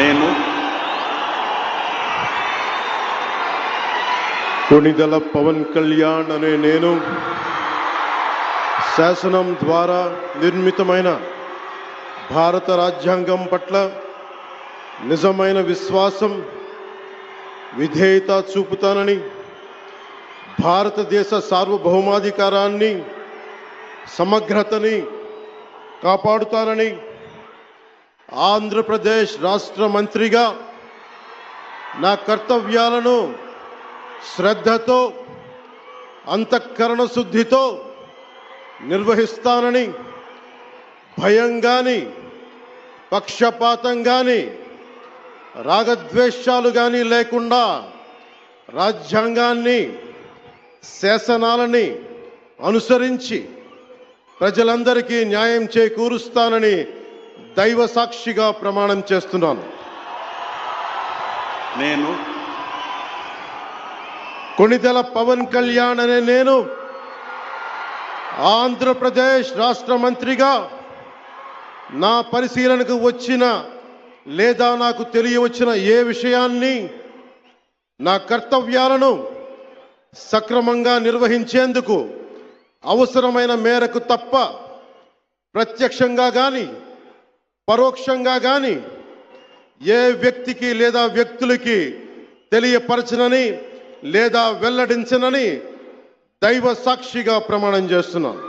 నేను కొణిదెల పవన్ కళ్యాణ్ అనే నేను శాసనం ద్వారా నిర్మితమైన భారత రాజ్యాంగం పట్ల నిజమైన విశ్వాసం, విధేయత చూపుతానని, భారతదేశ సార్వభౌమాధికారాన్ని, సమగ్రతని కాపాడుతానని, ఆంధ్రప్రదేశ్ రాష్ట్ర మంత్రిగా నా కర్తవ్యాలను శ్రద్ధతో, అంతఃకరణ శుద్ధితో నిర్వహిస్తానని, భయం గాని, పక్షపాతం గాని, రాగద్వేషాలు గాని లేకుండా రాజ్యాంగాన్ని, శాసనాలని అనుసరించి ప్రజలందరికీ న్యాయం చేకూరుస్తానని దైవ సాక్షిగా ప్రమాణం చేస్తున్నాను. నేను కొణిదెల పవన్ కళ్యాణ్ అనే నేను ఆంధ్రప్రదేశ్ రాష్ట్ర మంత్రిగా నా పరిశీలనకు వచ్చిన లేదా నాకు తెలియవచ్చిన ఏ విషయాన్ని, నా కర్తవ్యాలను సక్రమంగా నిర్వహించేందుకు అవసరమైన మేరకు తప్ప ప్రత్యక్షంగా కానీ పరోక్షంగా కానీ ఏ వ్యక్తికి లేదా వ్యక్తులకి తెలియపరచనని లేదా వెల్లడించనని దైవ సాక్షిగా ప్రమాణం చేస్తున్నాను.